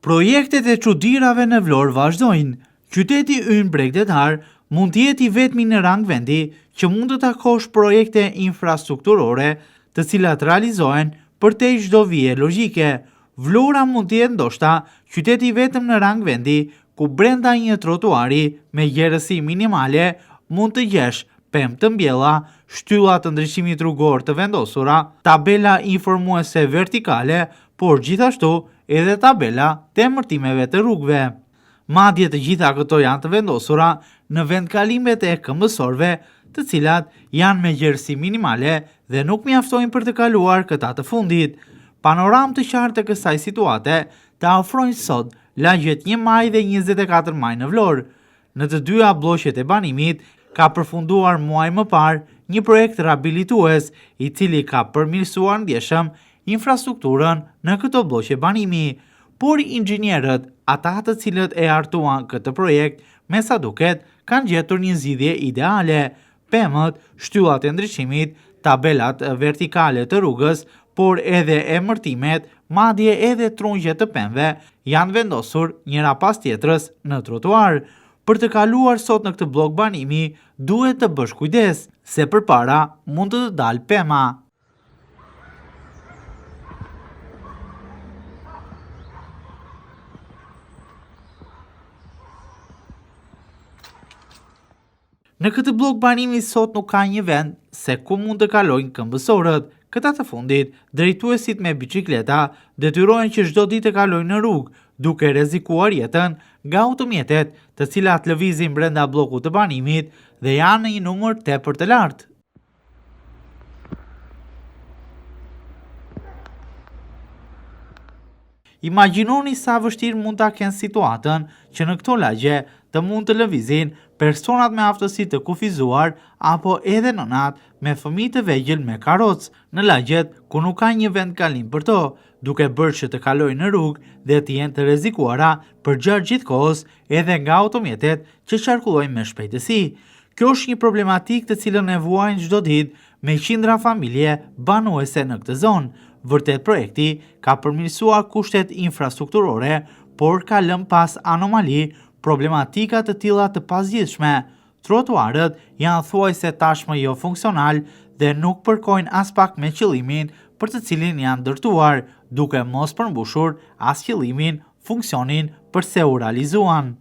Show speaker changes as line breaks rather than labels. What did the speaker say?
Projektet e çuditërave në Vlorë vazhdojnë. Qyteti ynë bregdetar mund të jetë i vetmi në rang vendi që mund të takosh projekte infrastrukturore të cilat realizohen përtej çdo vije logjike. Vlora mund të jetë ndoshta qyteti vetëm në rang vendi ku brenda një trotuari me gjerësi minimale mund të gjesh pemë të mbjella, shtylla të ndriçimit rrugor të vendosura, tabela informuese vertikale, por gjithashtu edhe tabela të emërtimeve të rrugëve. Madje të gjitha këto janë të vendosura në vendkalimet e këmbësorëve, të cilat janë me gjerësi minimale dhe nuk mjaftojnë për të kaluar këta të fundit. Panoramë të qartë të kësaj situate të ofrojnë sot lagjet 1 maj dhe 24 maj në Vlorë. Në të dyja bloqet e banimit ka përfunduar muaj më parë një projekt rehabilitues i cili ka përmirësuar ndjeshëm infrastrukturën në këto bloqe banimi, por inxhinierët, ata të cilët e hartuan këtë projekt, me sa duket, kanë gjetur një zgjidhje ideale. Pemët, shtyllat e ndriçimit, tabelat vertikale të rrugës, por edhe emërtimet, madje edhe trunjtë të pemëve janë vendosur njëra pas tjetrës në trotuar. Për të kaluar sot në këtë blok banimi, duhet të bësh kujdes, se përpara mund të dalë pema. Në këtë blok banimi sot nuk ka një vend se ku mund të kalojnë këmbësorët. Këta të fundit, drejtuesit me biçikleta detyrohen që çdo ditë të kalojnë në rrugë, duke rrezikuar jetën nga automjetet të cilat lëvizin brenda bllokut të banimit dhe janë në një numër tepër të lartë. Imagjinoni sa vështirë mund ta kenë situatën që në këto lagje të mund të lëvizin personat me aftësi të kufizuar apo edhe nënat me fëmijë të vegjël me karrocë në lagjet ku nuk ka një vend kalim për to, duke bërë që të kalojnë në rrugë dhe të jenë të rrezikuara përgjatë gjithë kohës edhe nga automjetet që qarkullojnë me shpejtësi. Kjo është një problematikë të cilën e vuajnë çdo ditë me qindra familje banuese në këtë zonë. Vërtet projekti ka përmirësuar kushtet infrastrukturore, por ka lënë pas anomali problematika të tilla të pazgjidhshme. Trotuarët janë thuajse tashmë jo funksional dhe nuk përkojnë as pak me qëllimin për të cilin janë ndërtuar, duke mos përmbushur as qëllimin, funksionin përse u realizuan.